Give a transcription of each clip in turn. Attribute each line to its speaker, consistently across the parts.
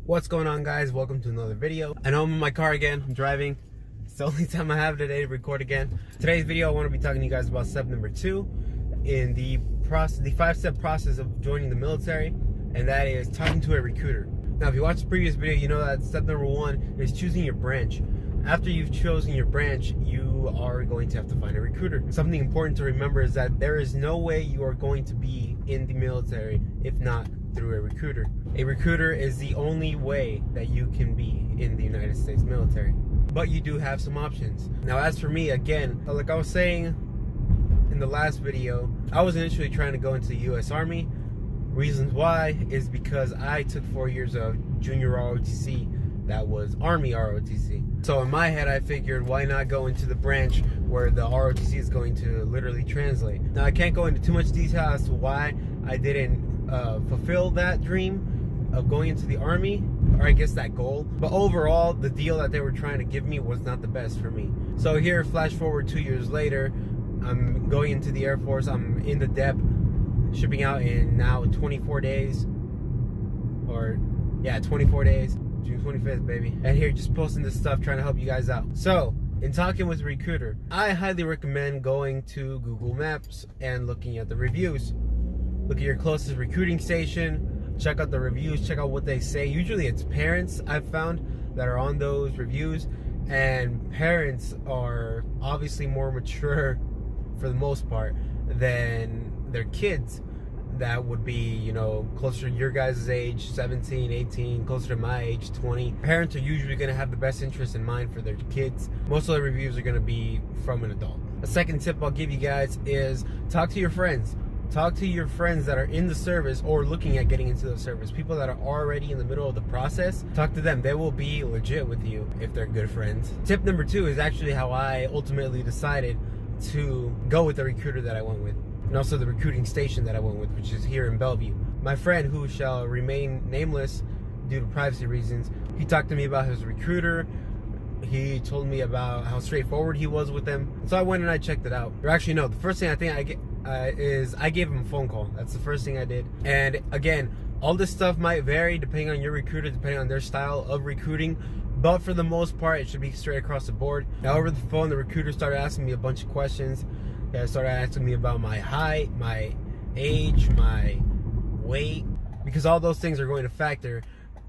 Speaker 1: What's going on, guys? Welcome to another video. I know I'm in my car again. I'm driving. It's the only time I have today to record again. Today's video, I want to be talking to you guys about step number 2 in the 5-step process of joining the military, and that is talking to a recruiter. Now, if you watched the previous video, you know that step number 1 is choosing your branch. After you've chosen your branch, you are going to have to find a recruiter. Something important to remember is that there is no way you are going to be in the military if not through a recruiter. A recruiter is the only way that you can be in the United States military. But you do have some options. Now, as for me, again, like I was saying in the last video, I was initially trying to go into the U.S. Army. Reasons why is because I took 4 years of junior ROTC. That was Army ROTC. So in my head, I figured, why not go into the branch where the ROTC is going to literally translate? Now, I can't go into too much detail as to why I didn't fulfill that dream of going into the Army, or I guess that goal. But overall, the deal that they were trying to give me was not the best for me. So here, flash forward 2 years later, I'm going into the Air Force. I'm in the dep, shipping out in now 24 days. 24 days. June 25th, baby. And here, just posting this stuff, trying to help you guys out. So, in talking with a recruiter, I highly recommend going to Google Maps and looking at the reviews. Look at your closest recruiting station, check out the reviews, check out what they say. Usually it's parents, I've found, that are on those reviews, and parents are obviously more mature for the most part than their kids that would be, you know, closer to your guys' age, 17, 18, closer to my age, 20. Parents are usually going to have the best interest in mind for their kids. Most of the reviews are going to be from an adult. A second tip I'll give you guys is talk to your friends. Talk to your friends that are in the service or looking at getting into the service. People that are already in the middle of the process, talk to them. They will be legit with you if they're good friends. Tip number 2 is actually how I ultimately decided to go with the recruiter that I went with, and also the recruiting station that I went with, which is here in Bellevue. My friend, who shall remain nameless due to privacy reasons, he talked to me about his recruiter. He told me about how straightforward he was with them. So I went and I checked it out. Or actually, no, the first thing I think is I gave him a phone call. That's the first thing I did. And again, all this stuff might vary depending on your recruiter, depending on their style of recruiting. But for the most part, it should be straight across the board. Now, over the phone, the recruiter started asking me a bunch of questions. They started asking me about my height, my age, my weight, because all those things are going to factor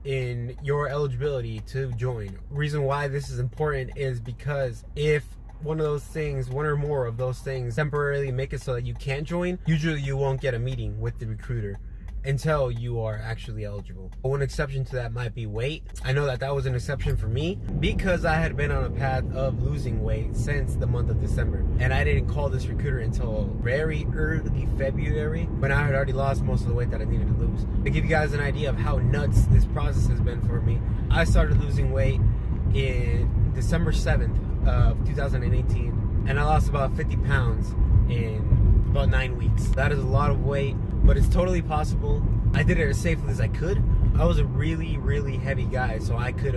Speaker 1: in your eligibility to join. Reason why this is important is because if one or more of those things temporarily make it so that you can't join, usually you won't get a meeting with the recruiter until you are actually eligible. One exception to that might be weight. I know that was an exception for me because I had been on a path of losing weight since the month of December, and I didn't call this recruiter until very early February, when I had already lost most of the weight that I needed to lose. To give you guys an idea of how nuts this process has been for me, I started losing weight in December 7th of 2018, and I lost about 50 pounds in about 9 weeks. That is a lot of weight, but it's totally possible. I did it as safely as I could. I was a really, really heavy guy, so I could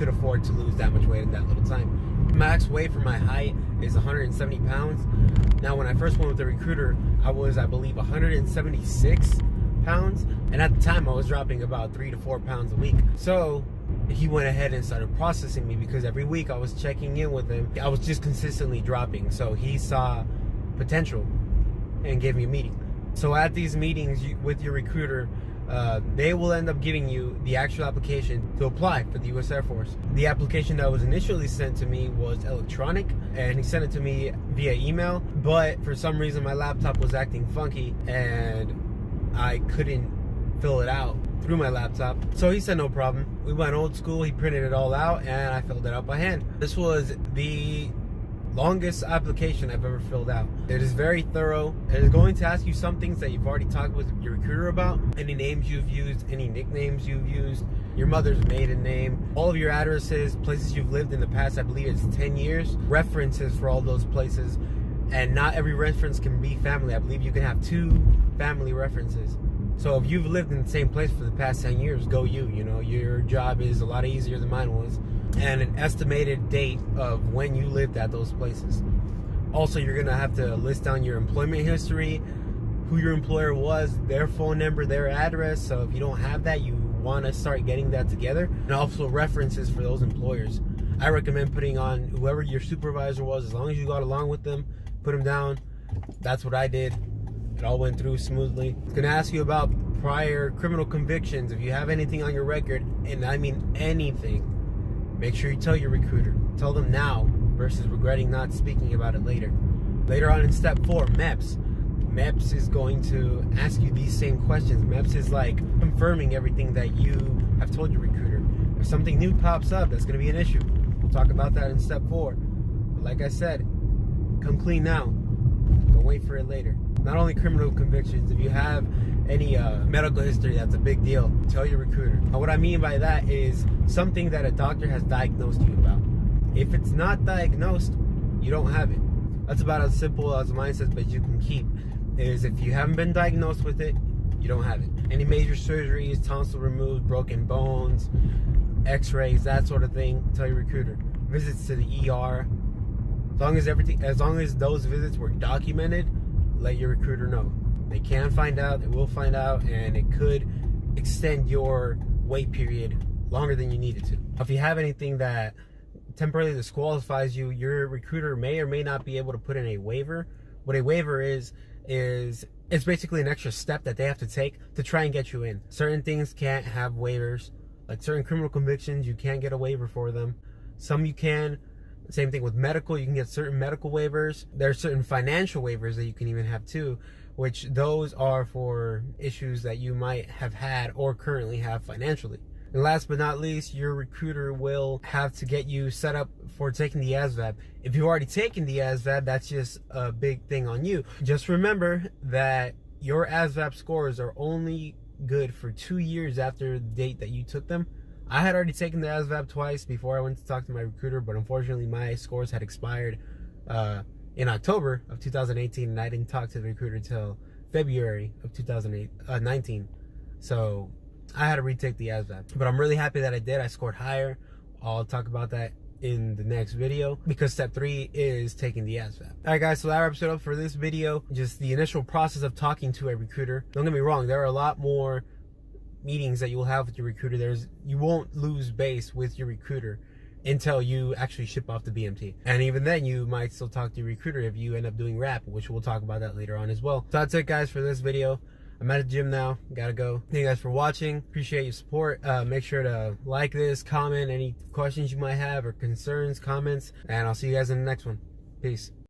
Speaker 1: afford to lose that much weight in that little time. Max weight for my height is 170 pounds. Now, when I first went with the recruiter, I was, I believe, 176 pounds, and at the time I was dropping about 3 to 4 pounds a week. So he went ahead and started processing me, because every week I was checking in with him. I was just consistently dropping, so he saw potential and gave me a meeting. So at these meetings with your recruiter, they will end up giving you the actual application to apply for the U.S. Air Force. The application that was initially sent to me was electronic, and he sent it to me via email, but for some reason my laptop was acting funky and I couldn't fill it out through my laptop. So he said no problem. We went old school. He printed it all out and I filled it out by hand. This was the longest application I've ever filled out. It is very thorough. It is going to ask you some things that you've already talked with your recruiter about. Any names you've used, any nicknames you've used, your mother's maiden name, all of your addresses, places you've lived in the past, I believe it's 10 years, references for all those places. And not every reference can be family. I believe you can have 2 family references. So if you've lived in the same place for the past 10 years, go you. You know, your job is a lot easier than mine was. And an estimated date of when you lived at those places. Also, you're going to have to list down your employment history, who your employer was, their phone number, their address. So if you don't have that, you want to start getting that together, and also references for those employers. I recommend putting on whoever your supervisor was, as long as you got along with them, put them down. That's what I did. It all went through smoothly. It's gonna ask you about prior criminal convictions. If you have anything on your record, and I mean anything, make sure you tell your recruiter. Tell them now versus regretting not speaking about it later. Later on in step 4, MEPS. MEPS is going to ask you these same questions. MEPS is like confirming everything that you have told your recruiter. If something new pops up, that's going to be an issue. We'll talk about that in step 4. But like I said, come clean now. Don't wait for it later. Not only criminal convictions, if you have any medical history, that's a big deal. Tell your recruiter. Now, what I mean by that is something that a doctor has diagnosed you about. If it's not diagnosed, you don't have it. That's about as simple as a mindset that you can keep. Is if you haven't been diagnosed with it, you don't have it. Any major surgeries, tonsil removed, broken bones, x-rays, that sort of thing, tell your recruiter. Visits to the ER. As long as those visits were documented, let your recruiter know. They can find out, they will find out, and it could extend your wait period longer than you need it to. If you have anything that temporarily disqualifies you, your recruiter may or may not be able to put in a waiver. What a waiver is it's basically an extra step that they have to take to try and get you in. Certain things can't have waivers, like certain criminal convictions, you can't get a waiver for them. Some you can. Same thing with medical, you can get certain medical waivers. There are certain financial waivers that you can even have too, which those are for issues that you might have had or currently have financially. And last but not least, your recruiter will have to get you set up for taking the ASVAB. If you've already taken the ASVAB, that's just a big thing on you. Just remember that your ASVAB scores are only good for 2 years after the date that you took them. I had already taken the ASVAB twice before I went to talk to my recruiter, but unfortunately my scores had expired in October of 2018, and I didn't talk to the recruiter until February of 2019. So I had to retake the ASVAB, but I'm really happy that I did. I scored higher. I'll talk about that in the next video because step 3 is taking the ASVAB. All right, guys, so that wraps it up for this video. Just the initial process of talking to a recruiter. Don't get me wrong, there are a lot more meetings that you will have with your recruiter. You won't lose base with your recruiter until you actually ship off the BMT, and even then you might still talk to your recruiter if you end up doing RAP, which we'll talk about that later on as well. So that's it, guys, for this video. I'm at the gym now, gotta go. Thank you guys for watching, appreciate your support. Make sure to like this, comment any questions you might have or concerns, comments, and I'll see you guys in the next one. Peace.